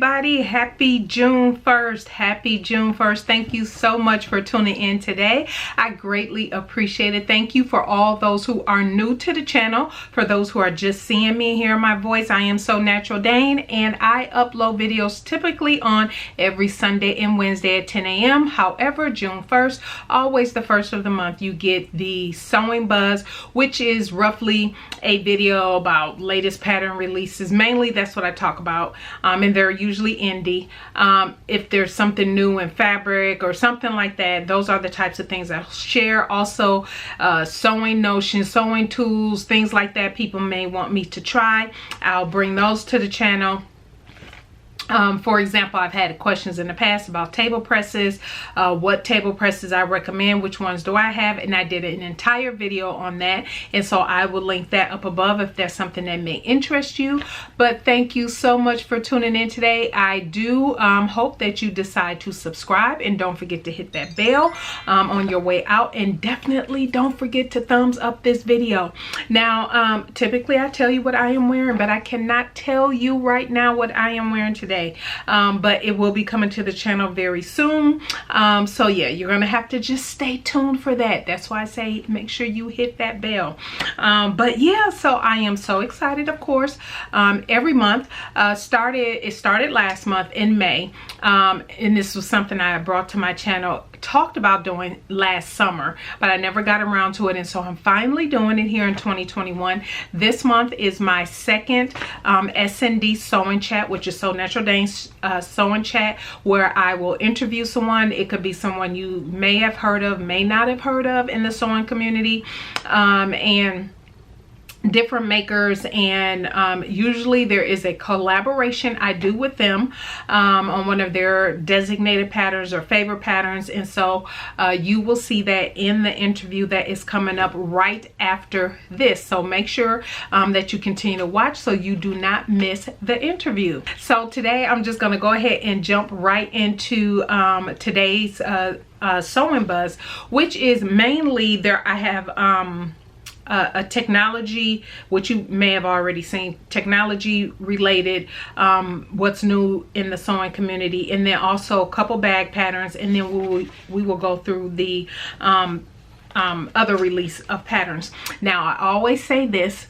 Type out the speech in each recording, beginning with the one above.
everybody. Happy June 1st. Happy June 1st. Thank you so much for tuning in today. I greatly appreciate it. Thank you for all those who are new to the channel. For those who are just seeing me hear my voice, I am So Natural Dane, and I upload videos typically on every Sunday and Wednesday at 10 a.m. However, June 1st, always the first of the month, you get the Sewing Buzz, which is roughly a video about latest pattern releases. Mainly that's what I talk about, and they're usually indie. If there's something new in fabric or something like that, those are the types of things I'll share. Also sewing notions, sewing tools, things like that people may want me to try, I'll bring those to the channel. For example, I've had questions in the past about table presses, what table presses I recommend, which ones do I have, and I did an entire video on that, and so I will link that up above if there's something that may interest you. But thank you so much for tuning in today. I do hope that you decide to subscribe, and don't forget to hit that bell on your way out, and definitely don't forget to thumbs up this video. Now, typically I tell you what I am wearing, but I cannot tell you right now what I am wearing today. But it will be coming to the channel very soon. So yeah, you're gonna have to just stay tuned for that. That's why I say make sure you hit that bell. But yeah, so I am so excited, of course. Every month it started last month in May, and this was something I brought to my channel, talked about doing last summer, but I never got around to it, and so I'm finally doing it here in 2021. This month is my second SND sewing chat, which is So Natural Dane sewing chat, where I will interview someone. It could be someone you may have heard of, may not have heard of in the sewing community, and different makers, and usually there is a collaboration I do with them on one of their designated patterns or favorite patterns, and so you will see that in the interview that is coming up right after this. So make sure that you continue to watch so you do not miss the interview. So today I'm just going to go ahead and jump right into today's sewing buzz, which is mainly there. I have a technology, which you may have already seen, technology related, what's new in the sewing community, and then also a couple bag patterns, and then we will go through the other release of patterns. Now, I always say this,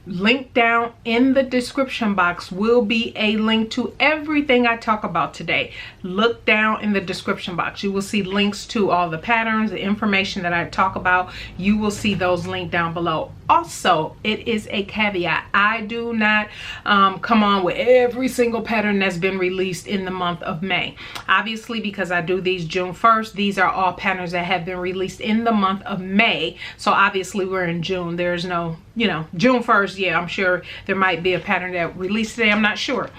link down in the description box will be a link to everything I talk about today. Look down in the description box. You will see links to all the patterns, the information that I talk about. You will see those linked down below. Also, it is a caveat. I do not come on with every single pattern that's been released in the month of May. Obviously, because I do these June 1st, these are all patterns that have been released in the month of May. So obviously we're in June. There's no, you know, June 1st, yeah, I'm sure there might be a pattern that released today. I'm not sure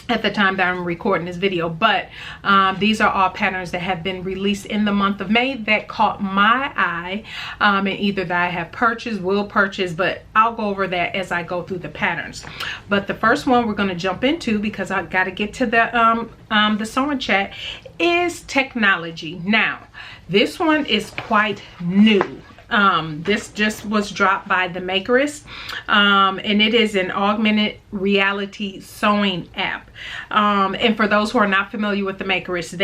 at the time that I'm recording this video, but these are all patterns that have been released in the month of May that caught my eye, and either that I have purchased, will purchase, but I'll go over that as I go through the patterns. But the first one we're going to jump into, because I got to get to the sewing chat, is technology. Now, this one is quite new. This just was dropped by the Makerist, and it is an augmented reality sewing app. And for those who are not familiar with the Makerist,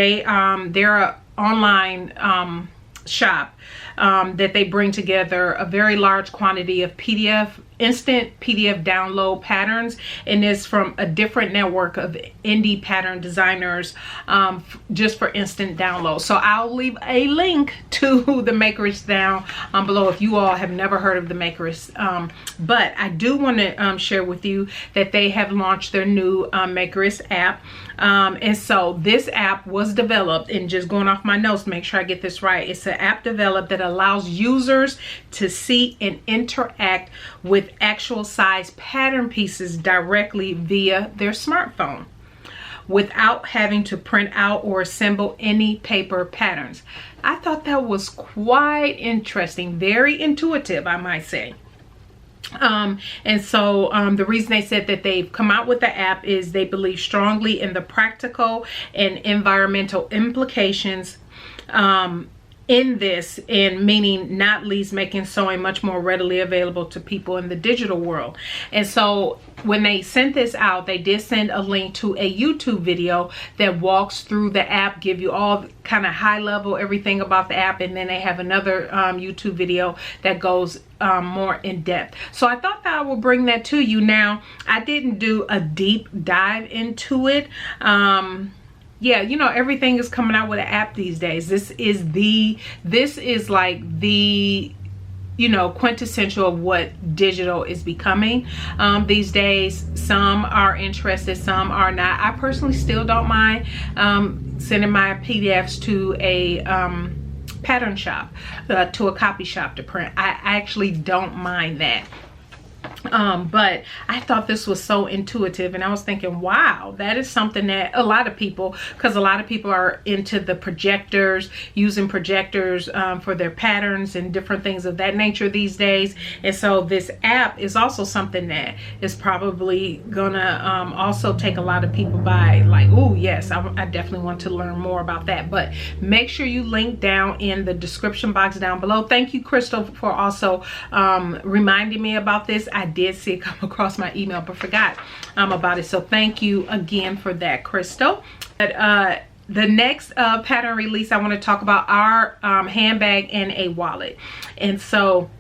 they're an online shop that they bring together a very large quantity of instant PDF download patterns, and it's from a different network of indie pattern designers, just for instant download. So I'll leave a link to the Makerist down below if you all have never heard of the Makerist. But I do want to share with you that they have launched their new Makerist app. And so this app was developed, and just going off my notes, make sure I get this right. It's an app developed that allows users to see and interact with actual size pattern pieces directly via their smartphone without having to print out or assemble any paper patterns. I thought that was quite interesting, very intuitive, I might say. And so the reason they said that they've come out with the app is they believe strongly in the practical and environmental implications in this, and meaning not least making sewing much more readily available to people in the digital world. And so when they sent this out, they did send a link to a YouTube video that walks through the app, give you all kind of high level everything about the app, and then they have another YouTube video that goes more in depth. So I thought that I would bring that to you. Now, I didn't do a deep dive into it. Yeah, you know, everything is coming out with an app these days. This is like the, you know, quintessential of what digital is becoming these days. Some are interested, some are not. I personally still don't mind sending my PDFs to a pattern shop, to a copy shop to print. I actually don't mind that. But I thought this was so intuitive, and I was thinking, wow, that is something that a lot of people, because a lot of people are into the projectors, using projectors for their patterns and different things of that nature these days. And so this app is also something that is probably gonna also take a lot of people by, like, oh yes, I definitely want to learn more about that. But make sure you link down in the description box down below. Thank you, Crystal, for also reminding me about this. I did see it come across my email but forgot about it, so thank you again for that, Crystal. But the next pattern release I want to talk about are handbag and a wallet. And so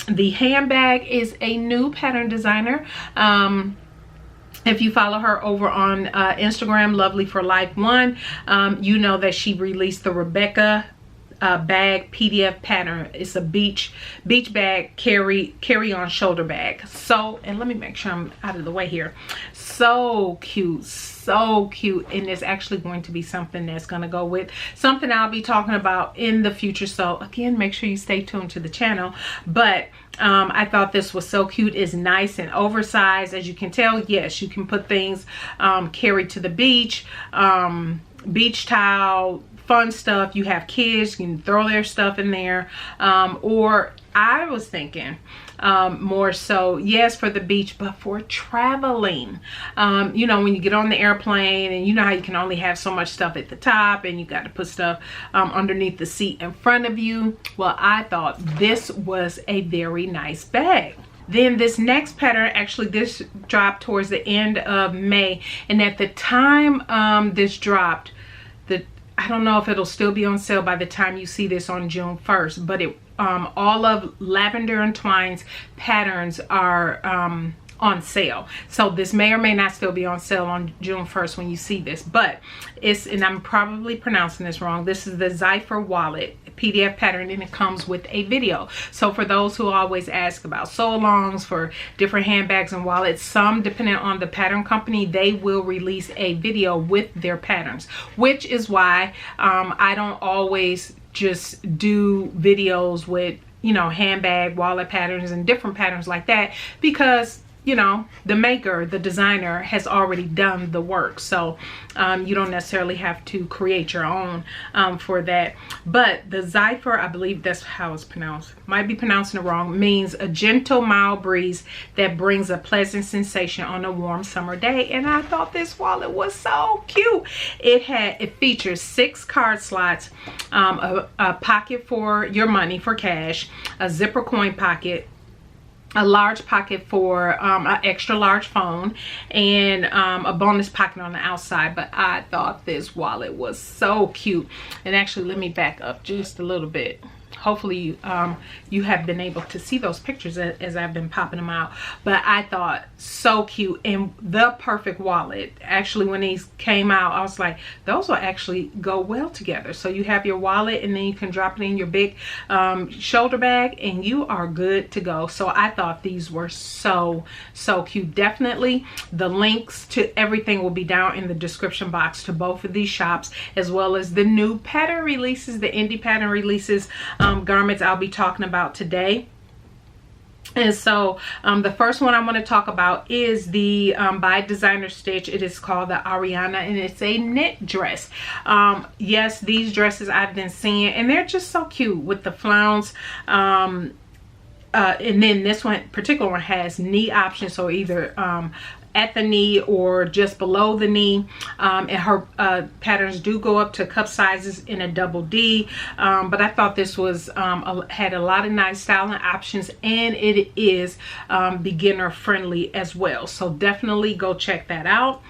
the handbag is a new pattern designer. If you follow her over on Instagram, Lovely for Life 1, you know that she released the Rebecca bag PDF pattern. It's a beach bag carry on shoulder bag. So, and let me make sure I'm out of the way here. So cute, so cute. And it's actually going to be something that's going to go with something I'll be talking about in the future. So again, make sure you stay tuned to the channel. But I thought this was so cute. It's nice and oversized. As you can tell, yes, you can put things carried to the beach, beach towel, fun stuff. You have kids, you can throw their stuff in there. Or I was thinking more so, yes, for the beach, but for traveling. You know, when you get on the airplane, and you know how you can only have so much stuff at the top, and you got to put stuff underneath the seat in front of you. Well, I thought this was a very nice bag. Then this next pattern, actually this dropped towards the end of May, and at the time this dropped, I don't know if it'll still be on sale by the time you see this on June 1st, but it all of Lavender and Twine's patterns are on sale. So this may or may not still be on sale on June 1st when you see this, but it's, and I'm probably pronouncing this wrong, this is the Zephyr wallet PDF pattern, and it comes with a video. So for those who always ask about sew alongs for different handbags and wallets, some, depending on the pattern company, they will release a video with their patterns, which is why I don't always just do videos with, you know, handbag, wallet patterns and different patterns like that, because you know, the maker, the designer has already done the work. So you don't necessarily have to create your own for that. But the Zephyr, I believe that's how it's pronounced, might be pronouncing it wrong, means a gentle mild breeze that brings a pleasant sensation on a warm summer day. And I thought this wallet was so cute. It features 6 card slots, a pocket for your money, for cash, a zipper coin pocket, a large pocket for an extra large phone, and a bonus pocket on the outside. But I thought this wallet was so cute. And actually, let me back up just a little bit. Hopefully you have been able to see those pictures as I've been popping them out. But I thought so cute, and the perfect wallet. Actually, when these came out, I was like, those will actually go well together. So you have your wallet, and then you can drop it in your big shoulder bag, and you are good to go. So I thought these were so cute. Definitely the links to everything will be down in the description box to both of these shops, as well as the new pattern releases, the indie pattern releases, garments I'll be talking about today. And so the first one I want to talk about is the by Designer Stitch. It is called the Ariana, and it's a knit dress. Yes, these dresses I've been seeing, and they're just so cute with the flounce. And then this particular one has knee options, so either at the knee or just below the knee, and her patterns do go up to cup sizes in a double D, but I thought this was had a lot of nice styling options, and it is beginner friendly as well, so definitely go check that out.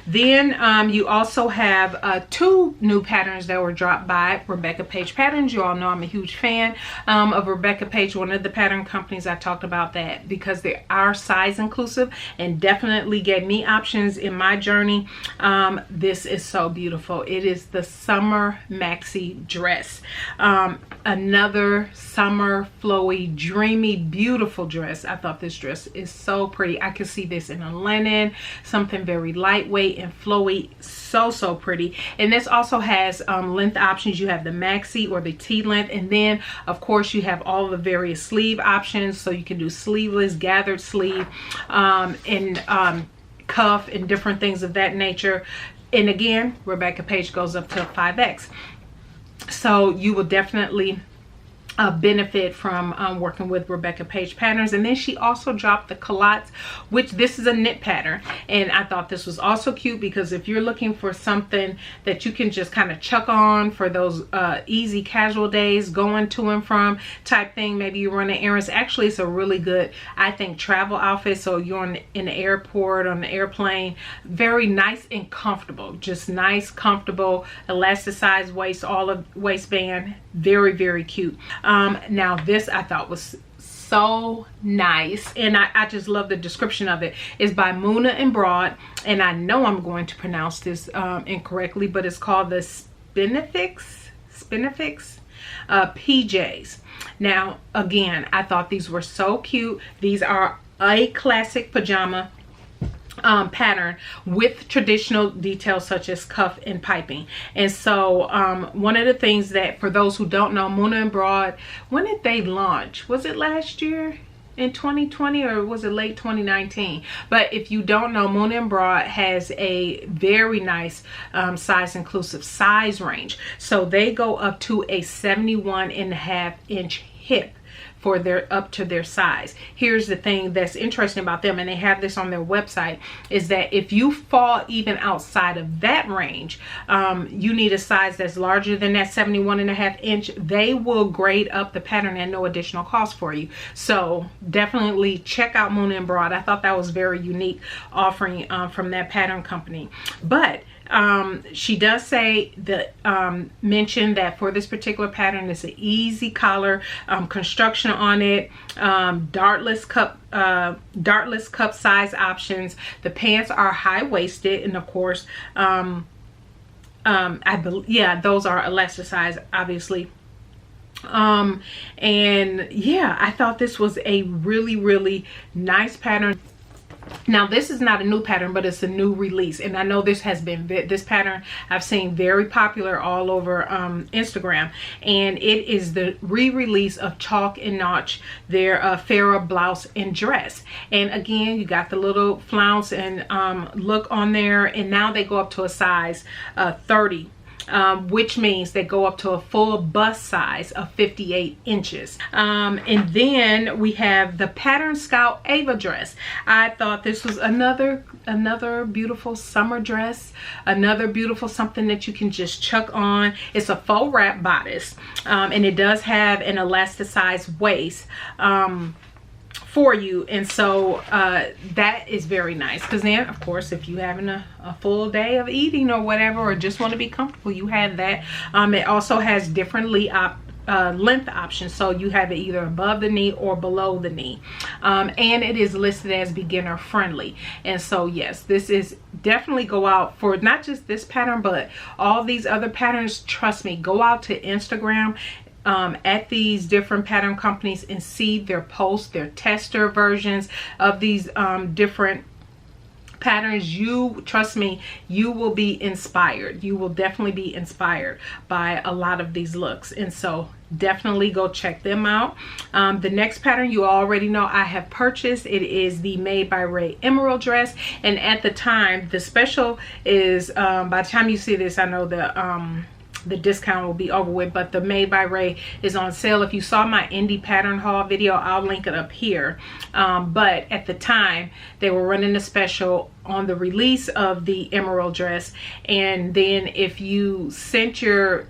Then you also have 2 new patterns that were dropped by Rebecca Page Patterns. You all know I'm a huge fan of Rebecca Page, one of the pattern companies. I talked about that because they are size inclusive and definitely gave me options in my journey. This is so beautiful. It is the summer maxi dress, another summer flowy, dreamy, beautiful dress. I thought this dress is so pretty. I could see this in a linen, something very lightweight and flowy. So pretty. And this also has length options. You have the maxi or the T length, and then of course you have all the various sleeve options, so you can do sleeveless, gathered sleeve, and cuff and different things of that nature. And again, Rebecca Page goes up to 5X, so you will definitely benefit from working with Rebecca Page Patterns. And then she also dropped the culottes, which this is a knit pattern, and I thought this was also cute because if you're looking for something that you can just kind of chuck on for those easy casual days, going to and from type thing, maybe you're running errands. Actually, it's a really good, I think, travel outfit. So you're in the airport, on the airplane, very nice and comfortable, just nice, comfortable, elasticized waist, all of waistband, very cute. Now this I thought was so nice, and I just love the description of it. It's by Muna and Broad, and I know I'm going to pronounce this incorrectly, but it's called the Spinifex PJs. Now again, I thought these were so cute. These are a classic pajama pattern with traditional details such as cuff and piping. And so one of the things that, for those who don't know, Muna and Broad, when did they launch? Was it last year in 2020 or was it late 2019? But if you don't know, Muna and Broad has a very nice size inclusive size range. So they go up to a 71.5-inch hip for their up to their size. Here's the thing that's interesting about them, and they have this on their website, is that if you fall even outside of that range, you need a size that's larger than that 71.5-inch. They will grade up the pattern at no additional cost for you. So definitely check out Muna and Broad. I thought that was very unique offering from that pattern company. But she does say that mention that for this particular pattern, it's an easy collar construction on it, dartless cup size options. The pants are high-waisted, and of course I believe, yeah, those are elasticized, obviously. And yeah, I thought this was a really nice pattern. Now this is not a new pattern, but it's a new release, and I know this has been, this pattern I've seen very popular all over Instagram, and it is the re-release of Chalk and Notch, their Farrah blouse and dress. And again, you got the little flounce and look on there, and now they go up to a size 30. Which means they go up to a full bust size of 58 inches. And then we have the Pattern Scout Ava dress. I thought this was another beautiful summer dress, another beautiful something that you can just chuck on. It's a faux wrap bodice, and it does have an elasticized waist for you, and so that is very nice, because then of course if you're having a full day of eating or whatever, or just want to be comfortable, you have that. It also has different length options, so you have it either above the knee or below the knee, and it is listed as beginner friendly. And so yes, this is definitely, go out for not just this pattern but all these other patterns. Trust me, go out to Instagram at these different pattern companies and see their posts, their tester versions of these different patterns. You trust me, you will be inspired. You will definitely be inspired by a lot of these looks, and so definitely go check them out. The next pattern you already know I have purchased. It is the Made by Ray Emerald dress, and at the time the special is by the time you see this, I know the the discount will be over with. But the Made by Ray is on sale. If you saw my indie pattern haul video, I'll link it up here. But at the time they were running a special on the release of the emerald dress, and then if you sent your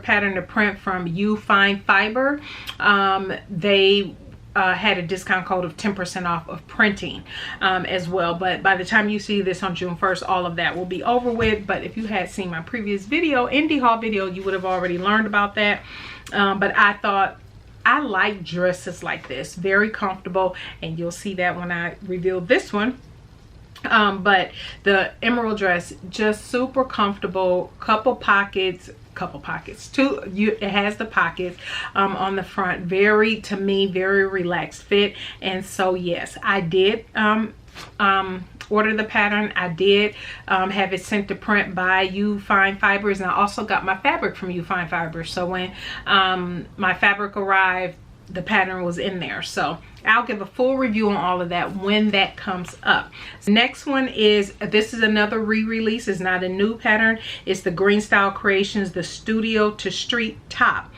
pattern to print from You Fine Fiber, they had a discount code of 10% off of printing as well. But by the time you see this on June 1st, all of that will be over with. But if you had seen my previous video, indie haul video, you would have already learned about that. But I thought, I like dresses like this, very comfortable, and you'll see that when I reveal this one. But the emerald dress, just super comfortable, couple pockets, it has the pockets on the front, very, to me, very relaxed fit. And so yes, I did order the pattern. I did have it sent to print by You Fine Fibers, and I also got my fabric from You Fine Fibers. So when my fabric arrived, the pattern was in there. So I'll give a full review on all of that when that comes up. Next one is, this is another re-release. It's not a new pattern. It's the Green Style Creations, the Studio to Street top.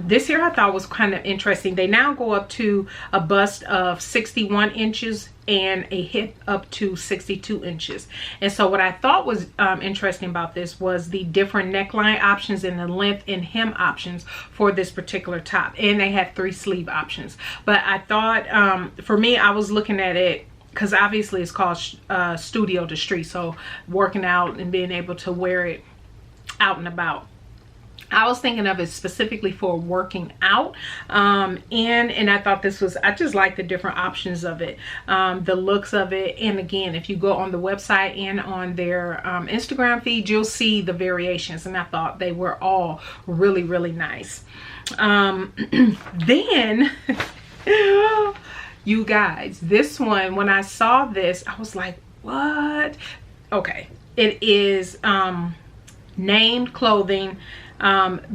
This here I thought was kind of interesting. They now go up to a bust of 61 inches and a hip up to 62 inches. And so what I thought was interesting about this was the different neckline options and the length and hem options for this particular top. And they have 3 sleeve options. But I thought, for me, I was looking at it because obviously it's called Studio to Street. So working out and being able to wear it out and about. I was thinking of it specifically for working out, and I thought this was, I just like the different options of it, the looks of it. And again, if you go on the website and on their Instagram feed, you'll see the variations, and I thought they were all really, really nice. Then you guys, this one, when I saw this, I was like, what? Okay, it is Named Clothing,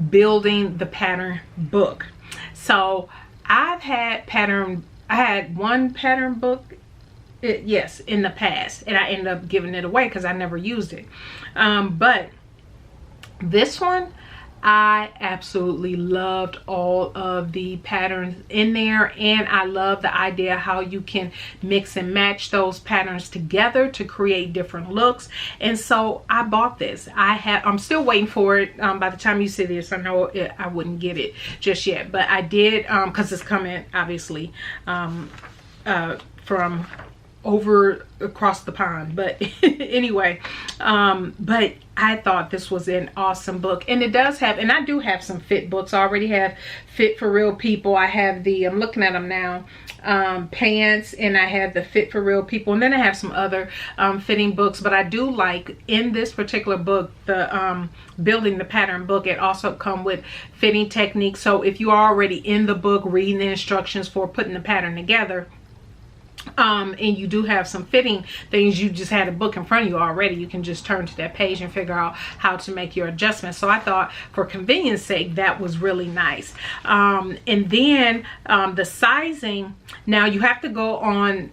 Building the Pattern book. So I had one pattern book, yes, in the past, and I ended up giving it away because I never used it. But this one, I absolutely loved all of the patterns in there, and I love the idea how you can mix and match those patterns together to create different looks. And so I bought this. I'm still waiting for it. By the time you see this, I know I wouldn't get it just yet, but I did, because it's coming obviously from over across the pond. But anyway, but I thought this was an awesome book. And it does have, and I do have some fit books. I already have Fit for Real People. I have the, I'm looking at them now, pants, and I have the Fit for Real People, and then I have some other fitting books. But I do like, in this particular book, the Building the Pattern book, it also come with fitting techniques. So if you are already in the book reading the instructions for putting the pattern together, and you do have some fitting things, you just had a book in front of you already, you can just turn to that page and figure out how to make your adjustments. So I thought, for convenience sake, that was really nice. And then the sizing, now you have to go on,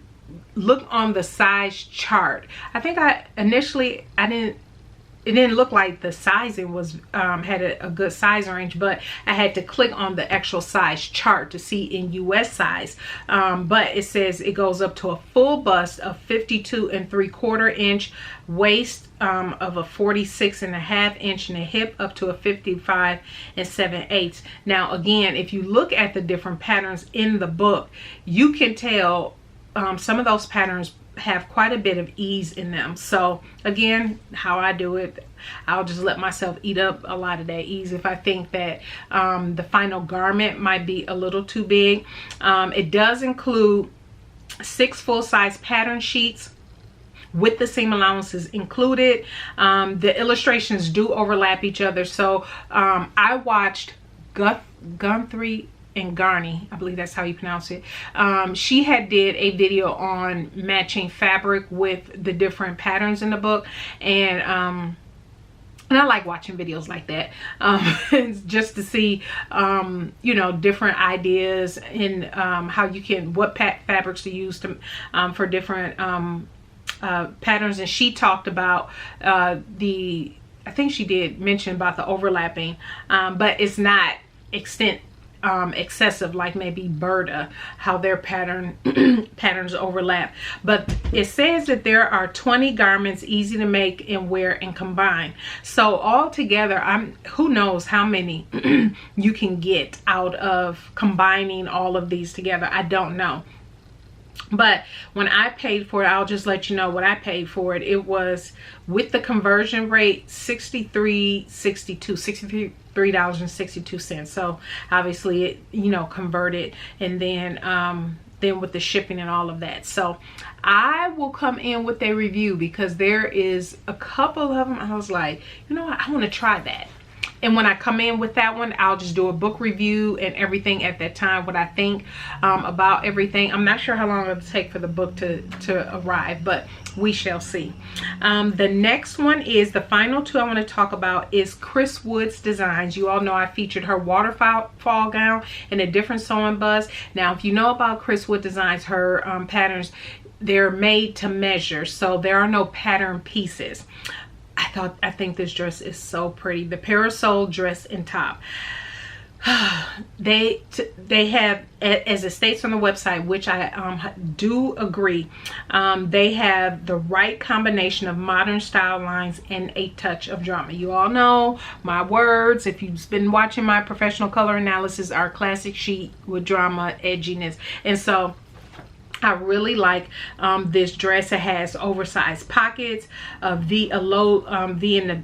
look on the size chart. I think it didn't look like the sizing was had a good size range, but I had to click on the actual size chart to see in US size. But it says it goes up to a full bust of 52 3/4 inch, waist of a 46.5 inch, and a hip up to a 55 7/8. Now again, if you look at the different patterns in the book, you can tell some of those patterns have quite a bit of ease in them. So again, how I do it, I'll just let myself eat up a lot of that ease if I think that the final garment might be a little too big. It does include 6 full-size pattern sheets with the seam allowances included. The illustrations do overlap each other. So I watched Guthrie and Garney, I believe that's how you pronounce it. She did a video on matching fabric with the different patterns in the book, and I like watching videos like that, just to see you know, different ideas in how you can, what fabrics to use to for different patterns. And she talked about the I think she did mention about the overlapping, but it's not excessive like maybe Berta, how their patterns overlap. But it says that there are 20 garments easy to make and wear and combine. So all together, who knows how many you can get out of combining all of these together. I don't know. But when I paid for it, I'll just let you know what I paid for it. It was, with the conversion rate, $63.62. So obviously it, you know, converted, and then with the shipping and all of that. So I will come in with a review, because there is a couple of them I was like, you know what, I want to try that. And when I come in with that one, I'll just do a book review and everything at that time, what I think about everything. I'm not sure how long it'll take for the book to arrive, but we shall see. The next one is, the final two I want to talk about is Chris Wood's designs. You all know I featured her waterfall gown in a different sewing buzz. Now, if you know about Chris Wood designs, her patterns, they're made to measure, so there are no pattern pieces. I think this dress is so pretty. The parasol dress and top. They have, as it states on the website, which I do agree, they have the right combination of modern style lines and a touch of drama. You all know my words, if you've been watching my professional color analysis, are classic chic with drama, edginess. And so I really like this dress. It has oversized pockets, a low V in the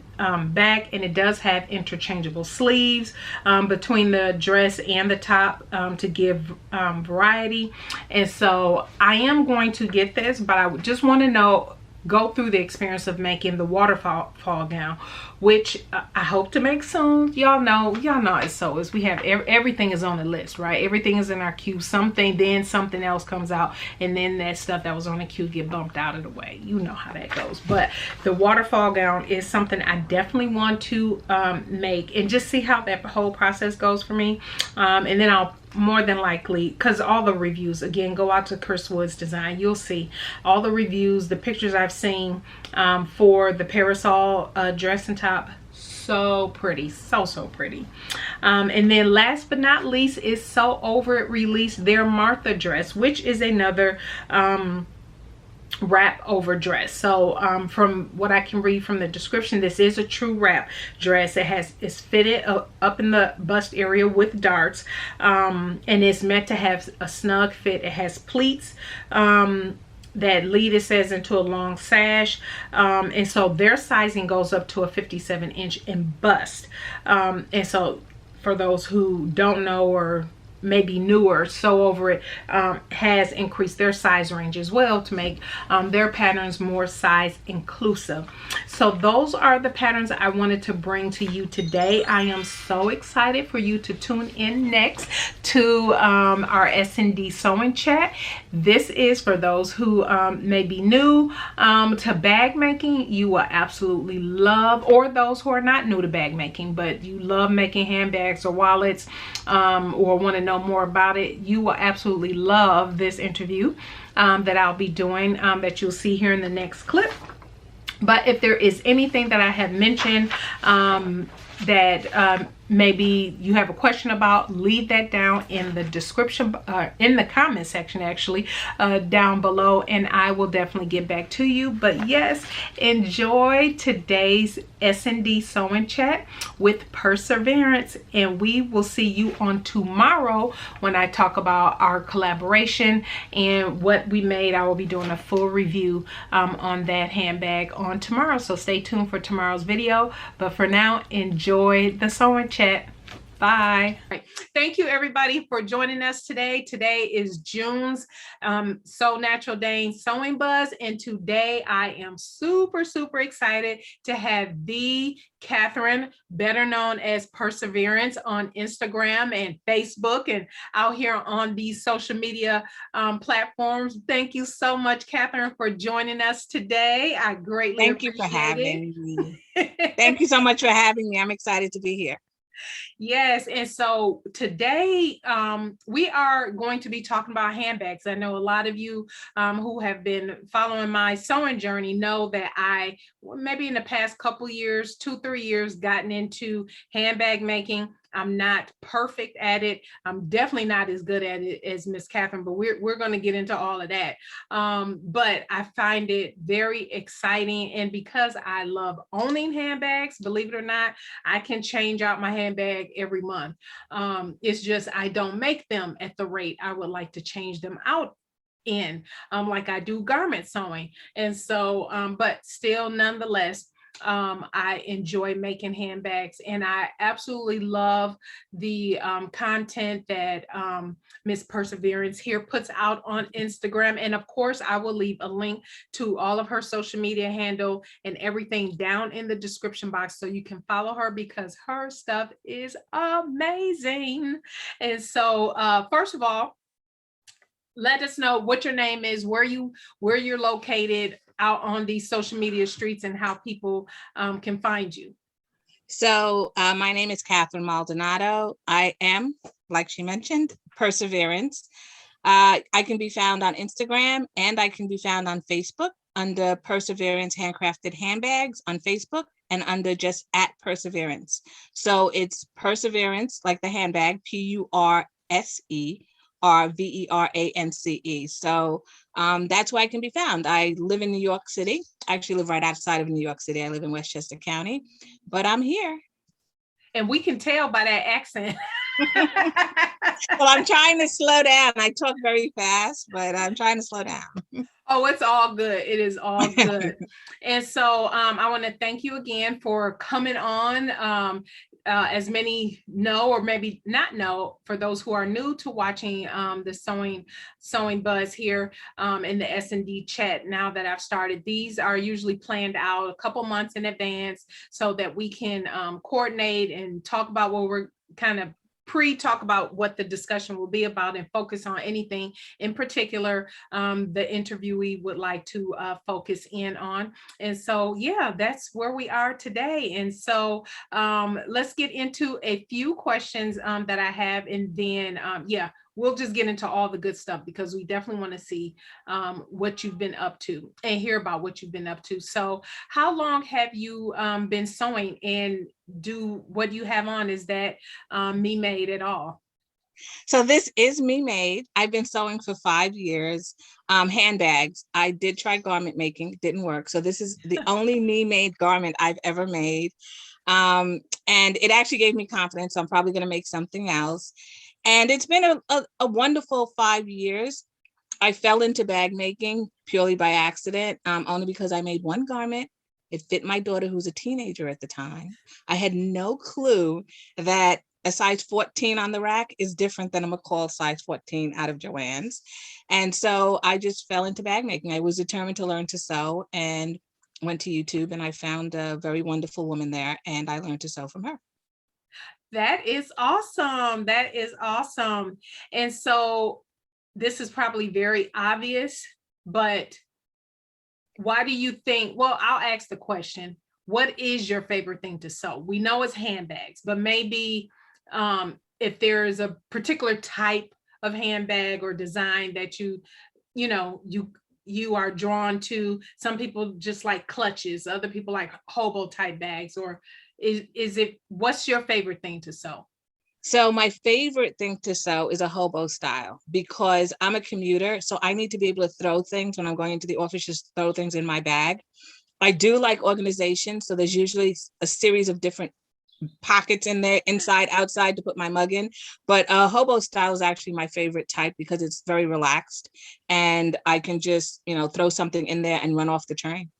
back, and it does have interchangeable sleeves between the dress and the top to give variety. And so I am going to get this, but I just want to go through the experience of making the waterfall gown, which I hope to make soon. Y'all know it's so is. We have everything is on the list, right? Everything is in our queue. Then something else comes out, and then that stuff that was on the queue get bumped out of the way. You know how that goes. But the waterfall gown is something I definitely want to make, and just see how that whole process goes for me. And then I'll more than likely, because all the reviews, again, go out to Chris Wood's design. You'll see all the reviews, the pictures I've seen for the parasol dress and top. So pretty, so pretty. And then last but not least is So Over It released their Martha dress, which is another wrap over dress. So from what I can read from the description, this is a true wrap dress. It's fitted up in the bust area with darts, and it's meant to have a snug fit. It has pleats that lead, it says, into a long sash, and so their sizing goes up to a 57-inch in bust. And so for those who don't know or maybe newer, So Over It has increased their size range as well to make their patterns more size inclusive. So those are the patterns I wanted to bring to you today. I am so excited for you to tune in next to our SND sewing chat. This is for those who may be new to bag making. You will absolutely love, or those who are not new to bag making but you love making handbags or wallets, or want to know more about it, you will absolutely love this interview that I'll be doing, that you'll see here in the next clip. But if there is anything that I have mentioned that maybe you have a question about, leave that down in the description, in the comment section actually, down below, and I will definitely get back to you. But yes, enjoy today's SND sewing chat with PURSErverance, and we will see you on tomorrow when I talk about our collaboration and what we made. I will be doing a full review on that handbag on tomorrow, so stay tuned for tomorrow's video. But for now, enjoy the sewing chat. Bye. Right. Thank you everybody for joining us today. Today is June's NaturalDane Sewing Buzz, and today I am super excited to have the Katherine, better known as PURSErverance, on Instagram and Facebook and out here on these social media platforms. Thank you so much, Katherine, for joining us today. I greatly appreciate it. Thank you for having me. Thank you so much for having me. I'm excited to be here. Yes, and so today we are going to be talking about handbags. I know a lot of you who have been following my sewing journey know that I, maybe in the past couple years, 2, 3 years, gotten into handbag making. I'm not perfect at it. I'm definitely not as good at it as Miss Catherine, but we're going to get into all of that. But I find it very exciting, and because I love owning handbags, believe it or not, I can change out my handbag every month. It's just I don't make them at the rate I would like to change them out in, like I do garment sewing. And so, but still, nonetheless, I enjoy making handbags, and I absolutely love the content that Miss Perseverance here puts out on Instagram. And of course, I will leave a link to all of her social media handle and everything down in the description box so you can follow her, because her stuff is amazing. And so, first of all, let us know what your name is, where you're located out on these social media streets, and how people can find you. So my name is Katherine Maldonado. I am, like she mentioned, Perseverance. I can be found on Instagram, and I can be found on Facebook under Perseverance Handcrafted Handbags on Facebook, and under just @Perseverance. So it's Perseverance, like the handbag, PURSErverance. So that's where I can be found. I live in New York City. I actually live right outside of New York City. I live in Westchester County, but I'm here. And we can tell by that accent. Well, I'm trying to slow down. I talk very fast, but I'm trying to slow down. Oh, it's all good. It is all good. And so I want to thank you again for coming on. As many know, or maybe not know, for those who are new to watching the sewing buzz here in the SND chat, now that I've started, these are usually planned out a couple months in advance so that we can coordinate and talk about what we're kind of pre-talk about what the discussion will be about, and focus on anything in particular the interviewee would like to focus in on. And so, yeah, that's where we are today. And so let's get into a few questions that I have, and then yeah, we'll just get into all the good stuff, because we definitely want to see what you've been up to and hear about what you've been up to. So how long have you been sewing, and do what you have on, is that me made at all? So this is me made. I've been sewing for 5 years. Handbags. I did try garment making, didn't work. So this is the only me made garment I've ever made. And it actually gave me confidence. So I'm probably going to make something else. And it's been a wonderful 5 years. I fell into bag making purely by accident, only because I made one garment. It fit my daughter, who was a teenager at the time. I had no clue that a size 14 on the rack is different than a McCall size 14 out of Joann's. And so I just fell into bag making. I was determined to learn to sew, and went to YouTube, and I found a very wonderful woman there, and I learned to sew from her. That is awesome. That is awesome. And so this is probably very obvious, but why do you think, well, I'll ask the question, what is your favorite thing to sew? We know it's handbags, but maybe if there is a particular type of handbag or design that you are drawn to. Some people just like clutches, other people like hobo type bags, or is it, what's your favorite thing to sew? So my favorite thing to sew is a hobo style, because I'm a commuter. So I need to be able to throw things when I'm going into the office, just throw things in my bag. I do like organization. So there's usually a series of different pockets in there, inside, outside, to put my mug in. But hobo style is actually my favorite type, because it's very relaxed, and I can just, throw something in there and run off the train.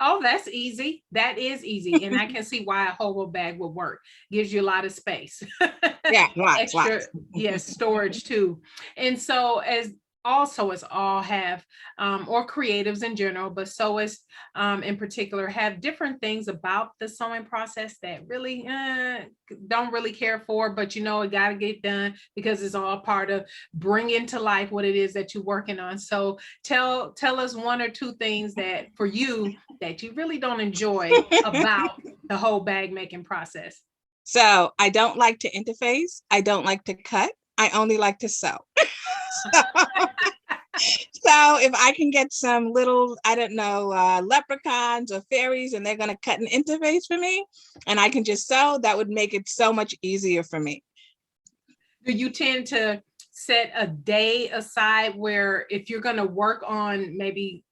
Oh, that's easy. That is easy. And I can see why a hobo bag would work. Gives you a lot of space. Yeah, lots, Extra, lots. yes, storage too. And so as also as all have, or creatives in general, but sewists in particular, have different things about the sewing process that really don't really care for, but it got to get done, because it's all part of bringing to life what it is that you're working on. So tell us one or two things that for you that you really don't enjoy about the whole bag making process. So I don't like to interface. I don't like to cut. I only like to sew. So, so if I can get some little, I don't know, leprechauns or fairies, and they're going to cut an interface for me, and I can just sew, that would make it so much easier for me. Do you tend to set a day aside where if you're going to work on maybe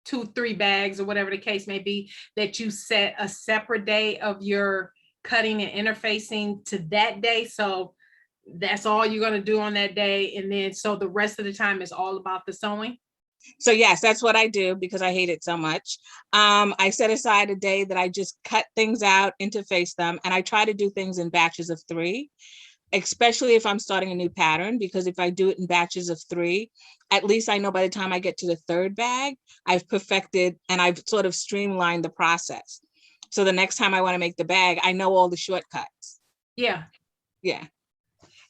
2-3 bags or whatever the case may be, that you set a separate day of your cutting and interfacing to that day? So that's all you're going to do on that day. And then so the rest of the time is all about the sewing. So yes, that's what I do because I hate it so much. I set aside a day that I just cut things out, interface them, and I try to do things in batches of 3, especially if I'm starting a new pattern, because if I do it in batches of 3, at least I know by the time I get to the 3rd bag, I've perfected and I've sort of streamlined the process. So the next time I want to make the bag, I know all the shortcuts. Yeah. Yeah.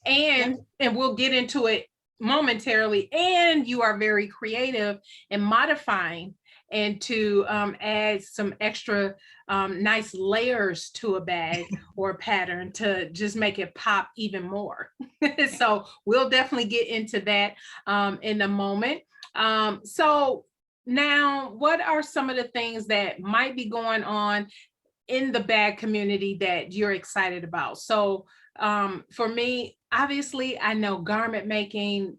And we'll get into it momentarily. And you are very creative in modifying and to add some extra nice layers to a bag or a pattern to just make it pop even more. So we'll definitely get into that in a moment. So now, what are some of the things that might be going on in the bag community that you're excited about? So for me, obviously, I know garment making.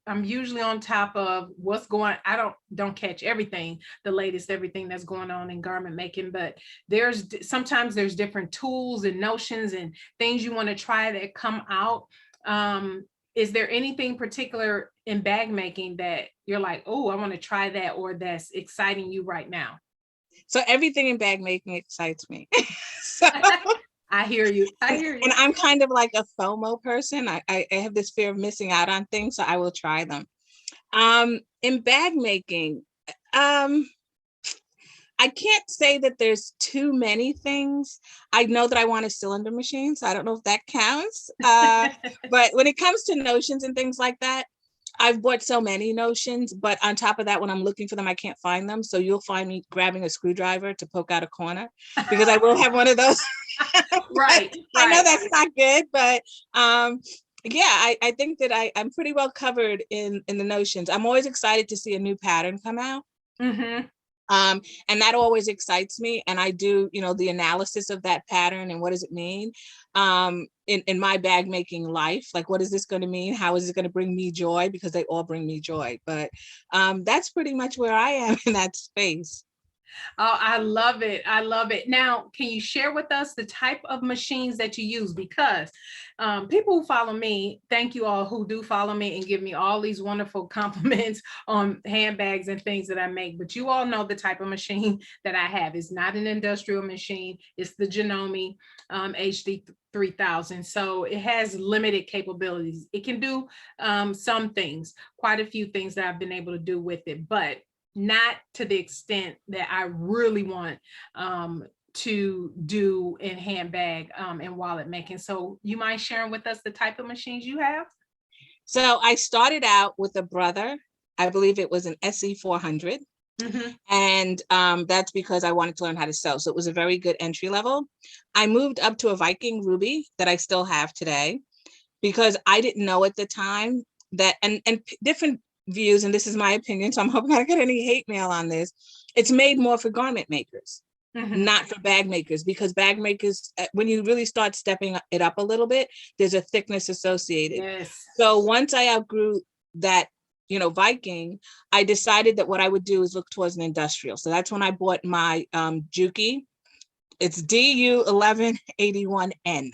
I'm usually on top of what's going. I don't catch everything, the latest everything that's going on in garment making, but sometimes there's different tools and notions and things you want to try that come out. Is there anything particular in bag making that you're like, oh, I want to try that, or that's exciting you right now? So everything in bag making excites me. So I hear you. I hear you. And I'm kind of like a FOMO person. I have this fear of missing out on things, so I will try them. In bag making, I can't say that there's too many things. I know that I want a cylinder machine, so I don't know if that counts. But when it comes to notions and things like that, I've bought so many notions, but on top of that, when I'm looking for them, I can't find them. So you'll find me grabbing a screwdriver to poke out a corner because I will have one of those. Right. I know that's not good, but yeah, I think that I'm pretty well covered in the notions. I'm always excited to see a new pattern come out. Mm-hmm. And that always excites me. And I do, the analysis of that pattern and what does it mean in my bag making life? Like, what is this going to mean? How is it going to bring me joy? Because they all bring me joy. But that's pretty much where I am in that space. Oh, I love it. I love it. Now, can you share with us the type of machines that you use? Because people who follow me, thank you all who do follow me and give me all these wonderful compliments on handbags and things that I make. But you all know the type of machine that I have. It's not an industrial machine. It's the Janome HD 3000. So it has limited capabilities. It can do some things, quite a few things that I've been able to do with it, but not to the extent that I really want to do in handbag and wallet making. So you mind sharing with us the type of machines you have? So I started out with a brother. I believe it was an SE 400. Mm-hmm. And that's because I wanted to learn how to sew. So it was a very good entry level. I moved up to a Viking Ruby that I still have today because I didn't know at the time that, and different views, and this is my opinion, so I'm hoping I don't get any hate mail on this. It's made more for garment makers, not for bag makers, because bag makers, when you really start stepping it up a little bit, there's a thickness associated. Yes. So once I outgrew that, Viking, I decided that what I would do is look towards an industrial. So that's when I bought my Juki. It's DU 1181N.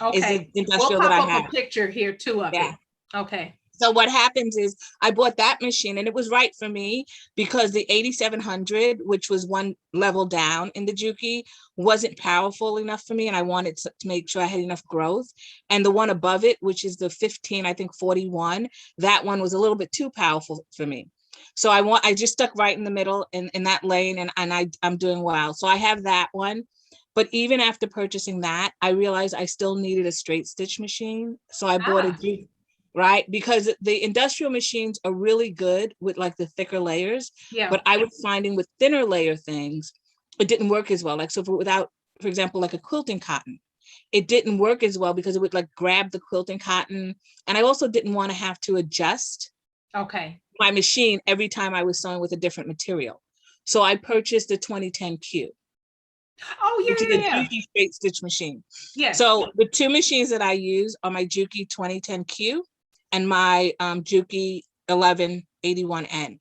Okay. Is the industrial we'll pop that I up have. A picture here too of it. Okay. So what happens is I bought that machine and it was right for me because the 8700, which was one level down in the Juki, wasn't powerful enough for me. And I wanted to make sure I had enough growth. And the one above it, which is the 41, that one was a little bit too powerful for me. So I just stuck right in the middle in that lane, and I'm doing well. So I have that one. But even after purchasing that, I realized I still needed a straight stitch machine. So I bought a Juki. Right? Because the industrial machines are really good with like the thicker layers. Yeah. But I was finding with thinner layer things, it didn't work as well. Like, so for example, like a quilting cotton, it didn't work as well because it would like grab the quilting cotton. And I also didn't want to have to adjust my machine every time I was sewing with a different material. So I purchased the 2010Q. Oh, Which is yeah, a yeah, yeah. Juki straight stitch machine. Yes. So the two machines that I use are my Juki 2010Q and my Juki 1181N.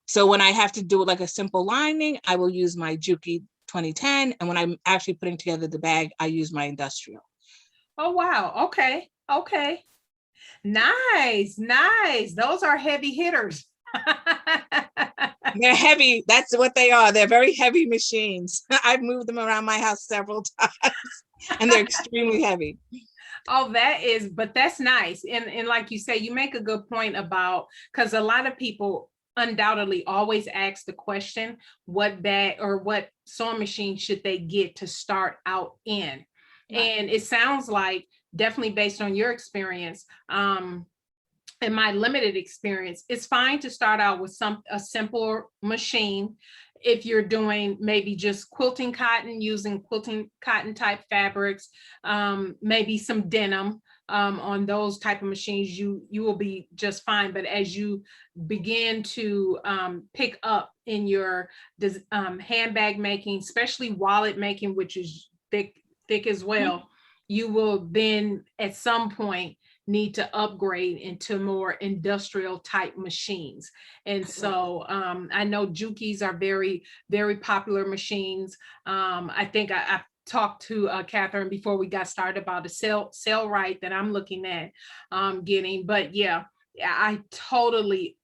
So when I have to do like a simple lining, I will use my Juki 2010. And when I'm actually putting together the bag, I use my industrial. Oh, wow. Okay. Okay. Nice. Nice. Those are heavy hitters. They're heavy. That's what they are. They're very heavy machines. I've moved them around my house several times and they're extremely heavy. Oh, but that's nice. And like you say, you make a good point about, because a lot of people undoubtedly always ask the question, what bag or what sewing machine should they get to start out in? Right. And it sounds like, definitely based on your experience, in my limited experience, it's fine to start out with a simpler machine. If you're doing maybe just quilting cotton, using quilting cotton type fabrics, maybe some denim, on those type of machines, you will be just fine. But as you begin to pick up in your handbag making, especially wallet making, which is thick as well, you will then at some point need to upgrade into more industrial type machines. And so I know Jukis are very, very popular machines. I think I talked to Katherine before we got started about a sale right that I'm looking at getting. But yeah, I totally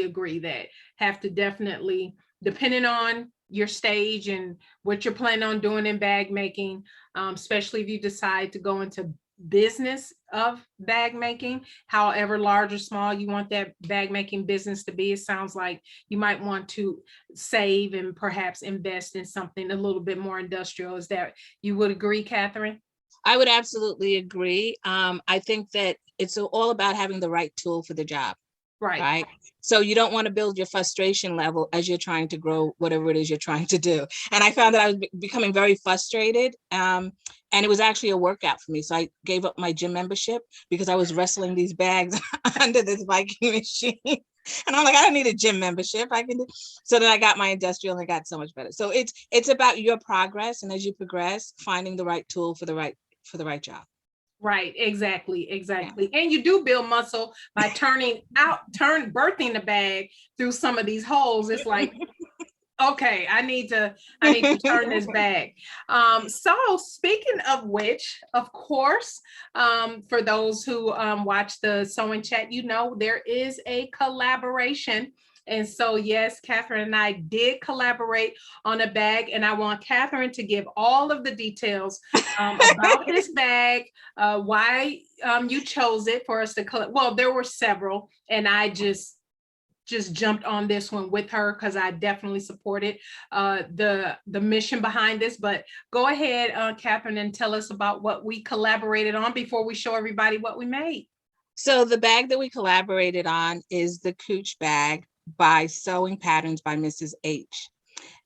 agree that have to definitely, depending on your stage and what you're planning on doing in bag making, especially if you decide to go into business of bag making, however large or small you want that bag making business to be, it sounds like you might want to save and perhaps invest in something a little bit more industrial. Is that, you would agree, Katherine? I would absolutely agree. I think that it's all about having the right tool for the job. Right. So you don't want to build your frustration level as you're trying to grow whatever it is you're trying to do. And I found that I was becoming very frustrated. And it was actually a workout for me. So I gave up my gym membership because I was wrestling these bags under this Viking machine. And I'm like, I don't need a gym membership. I can do. So then I got my industrial and it got so much better. So it's about your progress. And as you progress, finding the right tool for the right job. Right, exactly. Yeah. And you do build muscle by birthing the bag through some of these holes. It's like, okay, I need to turn this bag. So speaking of which, of course, for those who watch the sewing chat, there is a collaboration. And so, yes, Katherine and I did collaborate on a bag, and I want Katherine to give all of the details about this bag, why you chose it for us to well, there were several, and I just jumped on this one with her because I definitely supported the mission behind this. But go ahead, Katherine, and tell us about what we collaborated on before we show everybody what we made. So the bag that we collaborated on is the Cooch bag by Sewing Patterns by Mrs. H.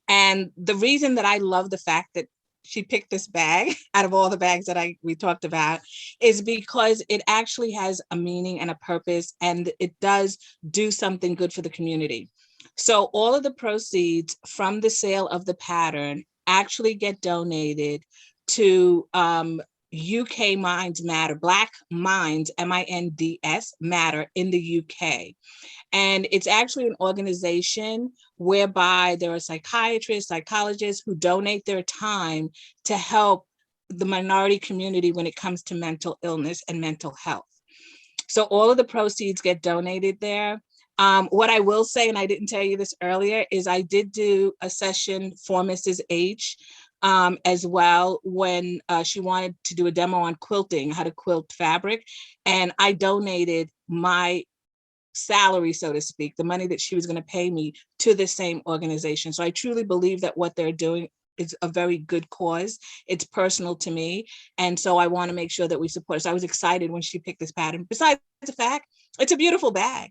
And the reason that I love the fact that she picked this bag out of all the bags that we talked about is because it actually has a meaning and a purpose, and it does do something good for the community. So all of the proceeds from the sale of the pattern actually get donated to UK Minds Matter, Black Minds, MINDS Matter in the UK. And it's actually an organization whereby there are psychiatrists, psychologists who donate their time to help the minority community when it comes to mental illness and mental health. So all of the proceeds get donated there. What I will say, and I didn't tell you this earlier, is I did do a session for Mrs. H as well when she wanted to do a demo on quilting, how to quilt fabric. And I donated my salary, so to speak, the money that she was going to pay me, to the same organization. So I truly believe that what they're doing is a very good cause. It's personal to me. And so I want to make sure that we support. So I was excited when she picked this pattern. Besides the fact It's a beautiful bag.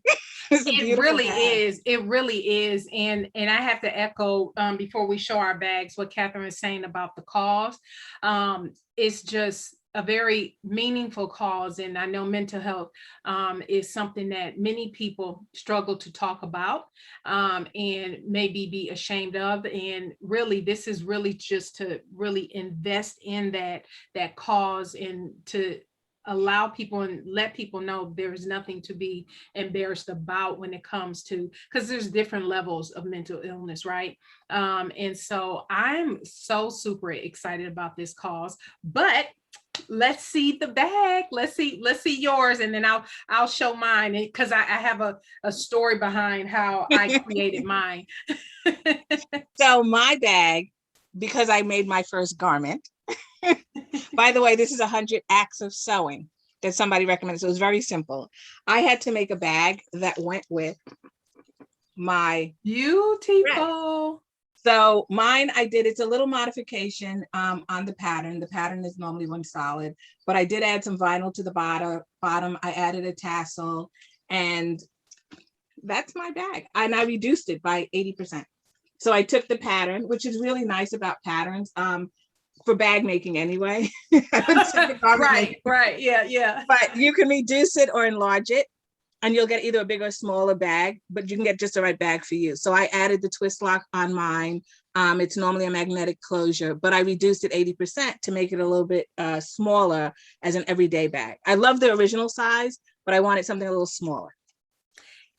It's a It beautiful really bag. is. It really is. And I have to echo before we show our bags what Katherine is saying about the cause. It's just a very meaningful cause. And I know mental health is something that many people struggle to talk about and maybe be ashamed of. And really, this is really just to really invest in that cause and to allow people and let people know there's nothing to be embarrassed about when it comes to, because there's different levels of mental illness, right? And so I'm so super excited about this cause. But let's see the bag. Let's see yours, and then I'll show mine, because I have a story behind how I created mine. So my bag, because I made my first garment. By the way, this is 100 acts of sewing that somebody recommended. So it was very simple. I had to make a bag that went with my dress. Beautiful. So mine, I did, it's a little modification on the pattern. The pattern is normally one solid, but I did add some vinyl to the bottom. I added a tassel, and that's my bag. And I reduced it by 80%. So I took the pattern, which is really nice about patterns, for bag making anyway. Right. Yeah. But you can reduce it or enlarge it, and you'll get either a bigger or smaller bag, but you can get just the right bag for you. So I added the twist lock on mine. It's normally a magnetic closure, but I reduced it 80% to make it a little bit smaller as an everyday bag. I love the original size, but I wanted something a little smaller.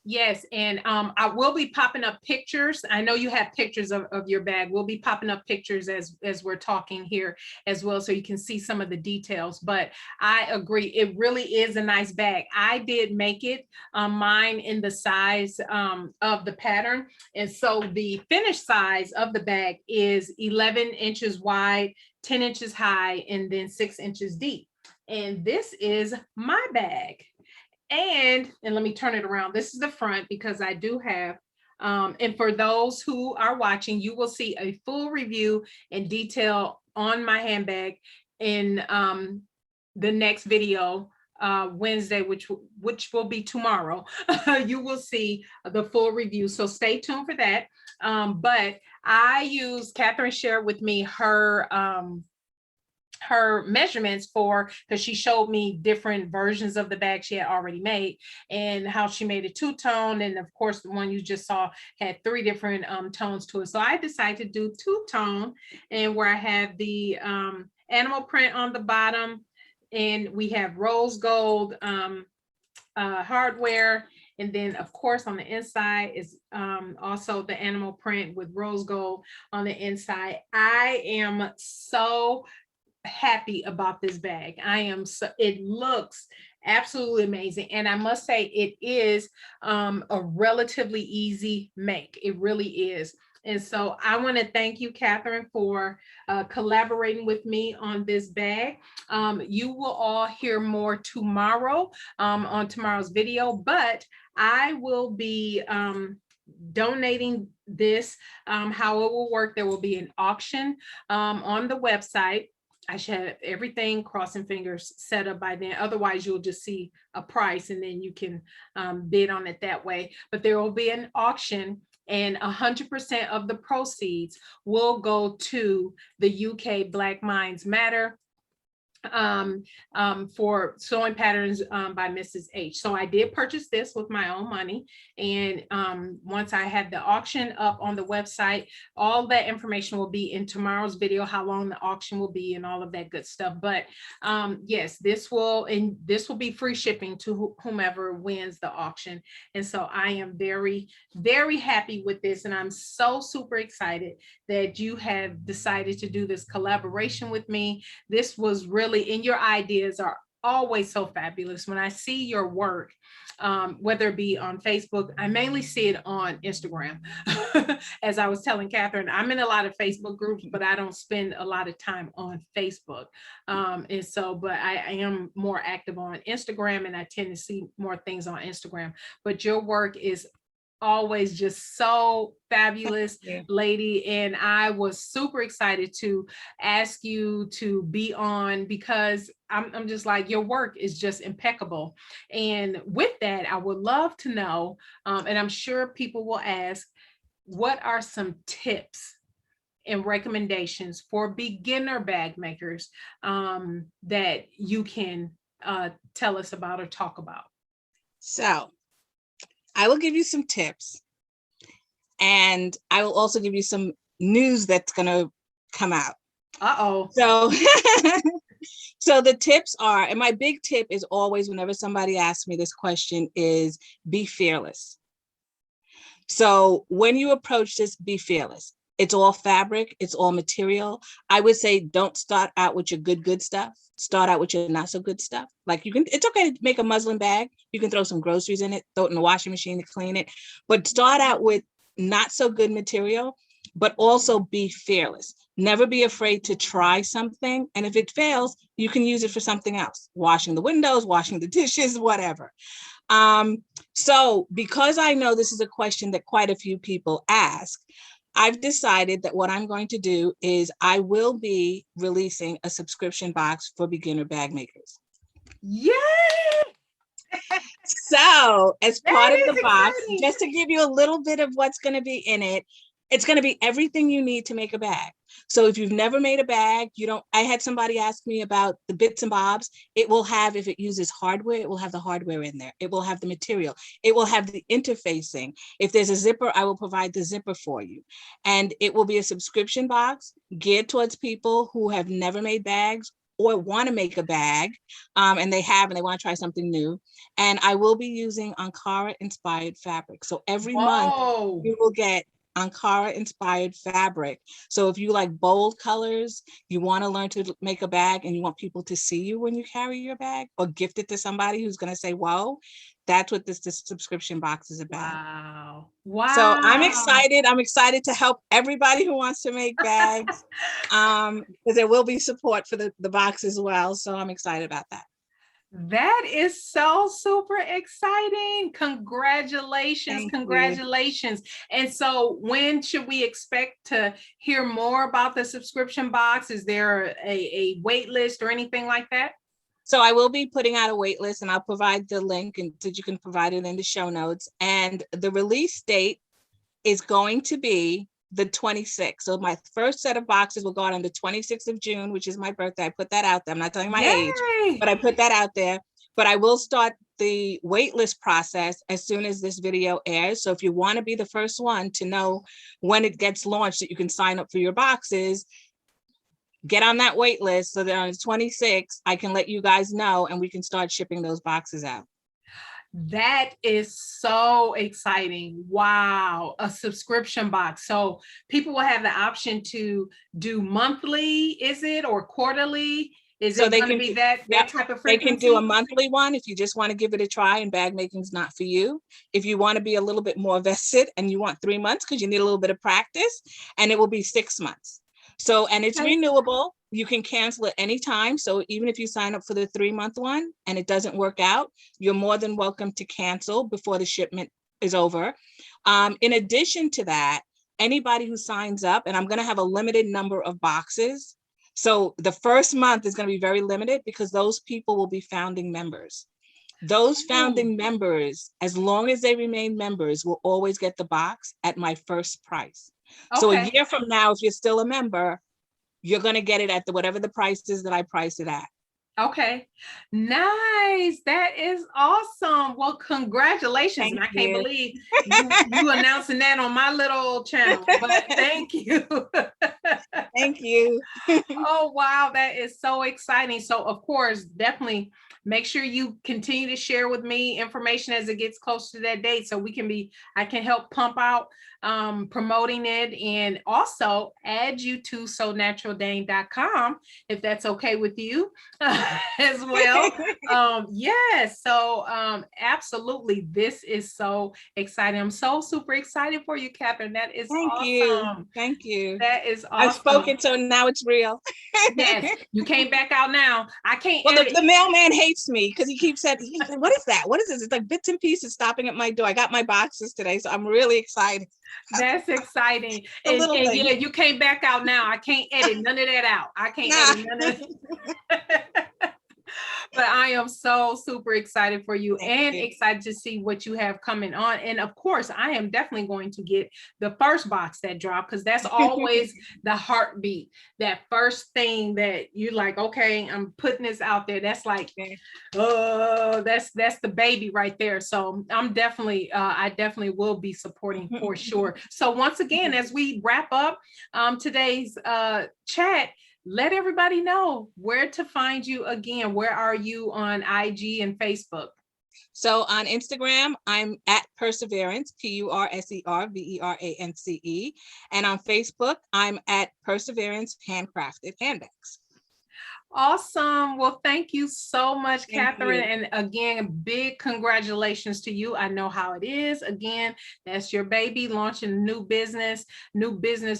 Yes, and I will be popping up pictures. I know you have pictures of your bag. We'll be popping up pictures as we're talking here as well, so you can see some of the details. But I agree, it really is a nice bag. I did make it mine in the size of the pattern, and so the finished size of the bag is 11 inches wide, 10 inches high, and then 6 inches deep. And this is my bag. And let me turn it around. This is the front, because I do have, and for those who are watching, you will see a full review and detail on my handbag in the next video, Wednesday, which will be tomorrow. You will see the full review, so stay tuned for that. But I use, Katherine shared with me her measurements because she showed me different versions of the bag she had already made, and how she made a two-tone, and of course the one you just saw had 3 different tones to it. So I decided to do two-tone, and where I have the animal print on the bottom, and we have rose gold hardware, and then of course on the inside is also the animal print with rose gold on the inside. I am so happy about this bag. It looks absolutely amazing, and I must say it is a relatively easy make. It really is. And so I want to thank you, Katherine, for collaborating with me on this bag. You will all hear more tomorrow on tomorrow's video, but I will be donating this. How it will work, there will be an auction on the website. I should have everything, crossing fingers, set up by then. Otherwise, you'll just see a price and then you can bid on it that way. But there will be an auction, and 100% of the proceeds will go to the UK Black Minds Matter for sewing patterns by Mrs. H. So I did purchase this with my own money. And once I had the auction up on the website, all that information will be in tomorrow's video, how long the auction will be and all of that good stuff. But yes, this will be free shipping to whomever wins the auction. And so I am very, very happy with this. And I'm so super excited that you have decided to do this collaboration with me. This was really, and your ideas are always so fabulous. When I see your work, whether it be on Facebook, I mainly see it on Instagram. As I was telling Katherine, I'm in a lot of Facebook groups, but I don't spend a lot of time on Facebook. And so, but I am more active on Instagram, and I tend to see more things on Instagram. But your work is always just so fabulous Yeah. lady, and I was super excited to ask you to be on because I'm just like, your work is just impeccable. And with that, I would love to know, and I'm sure people will ask, what are some tips and recommendations for beginner bag makers that you can tell us about or talk about? So I will give you some tips, and I will also give you some news that's going to come out. Uh-oh. So, so the tips are, and my big tip is always, whenever somebody asks me this question, is be fearless. So when you approach this, be fearless. It's all fabric, it's all material. I would say don't start out with your good stuff. Start out with your not so good stuff. Like it's okay to make a muslin bag. You can throw some groceries in it, throw it in the washing machine to clean it, but start out with not so good material, but also be fearless. Never be afraid to try something. And if it fails, you can use it for something else. Washing the windows, washing the dishes, whatever. So because I know this is a question that quite a few people ask, I've decided that what I'm going to do is I will be releasing a subscription box for beginner bag makers. Yay! So as part That of the is box, exciting. just to give you a little bit of what's going to be in it, it's going to be everything you need to make a bag. So if you've never made a bag, I had somebody ask me about the bits and bobs. It will have, if it uses hardware, it will have the hardware in there. It will have the material. It will have the interfacing. If there's a zipper, I will provide the zipper for you. And it will be a subscription box geared towards people who have never made bags or want to make a bag, and they want to try something new. And I will be using Ankara inspired fabric. So every month Whoa. you will get Ankara inspired fabric. So if you like bold colors, you want to learn to make a bag and you want people to see you when you carry your bag or gift it to somebody who's going to say, whoa, that's what this subscription box is about. Wow. So I'm Wow. excited. I'm excited to help everybody who wants to make bags, because there will be support for the box as well. So I'm excited about that. That is so super exciting. Congratulations. Thank you. Congratulations. And so when should we expect to hear more about the subscription box? Is there a wait list or anything like that? So I will be putting out a wait list, and I'll provide the link, and so you can provide it in the show notes. And the release date is going to be the 26th. So my first set of boxes will go out on the 26th of June, which is my birthday. I put that out there. I'm not telling my age, but I put that out there. But I will start the waitlist process as soon as this video airs. So if you want to be the first one to know when it gets launched, that you can sign up for your boxes, get on that wait list so that on the 26th, I can let you guys know and we can start shipping those boxes out. That is so exciting. Wow. A subscription box. So people will have the option to do monthly, is it, or quarterly? Is So it going to be that type of they can do a frequency? monthly one if you just want to give it a try and bag making's not for you. If you want to be a little bit more vested and you want 3 months because you need a little bit of practice, and it will be 6 months. So, and it's renewable. You can cancel at any time. So even if you sign up for the 3-month one and it doesn't work out, you're more than welcome to cancel before the shipment is over. In addition to that, anybody who signs up, and I'm going to have a limited number of boxes. So the first month is going to be very limited because those people will be founding members. Those founding members, as long as they remain members, will always get the box at my first price. So a year from now, if you're still a member, you're going to get it at whatever the price is that I price it at. Okay. Nice. That is awesome. Well, congratulations. Thank and I you. can't believe you announcing that on my little channel, but thank you. Thank you. Oh, wow. That is so exciting. So of course, definitely make sure you continue to share with me information as it gets close to that date so I can help pump out promoting it, and also add you to SoNaturalDane.com if that's okay with you as well. Yes, so absolutely, this is so exciting. I'm so super excited for you, Katherine. That is awesome. Thank you. That is awesome. I've spoken, so now it's real. Yes, you can't back out now. I can't. Well, the mailman hates hates me because he said, what is that? What is this? It's like bits and pieces stopping at my door. I got my boxes today, so I'm really excited. That's exciting. The little And thing. yeah, you came back out now. I can't edit none of that out. I can't edit none of but I am so super excited for you and excited to see what you have coming on. And of course, I am definitely going to get the first box that dropped, because that's always the heartbeat. That first thing that you're like, okay, I'm putting this out there. That's like, oh, that's the baby right there. So I'm definitely, I definitely will be supporting for sure. So once again, as we wrap up today's chat, let everybody know where to find you again. Where are you on IG and Facebook? So on Instagram, I'm at PURSErverance, PURSErverance. And on Facebook, I'm at PURSErverance Handcrafted Handbags. Awesome. Well, thank you so much, Katherine. And again, big congratulations to you. I know how it is. Again, that's your baby, launching a new business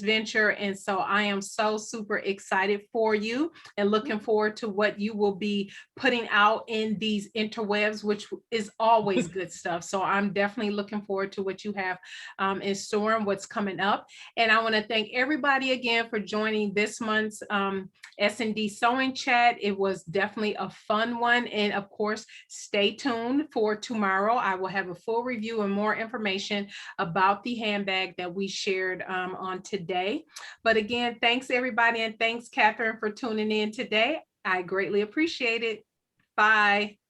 venture. And so I am so super excited for you and looking forward to what you will be putting out in these interwebs, which is always good stuff. So I'm definitely looking forward to what you have in store and what's coming up. And I want to thank everybody again for joining this month's SND Sewing Chat. It was definitely a fun one. And of course, stay tuned for tomorrow. I will have a full review and more information about the handbag that we shared on today. But again, thanks everybody. And thanks, Katherine, for tuning in today. I greatly appreciate it. Bye.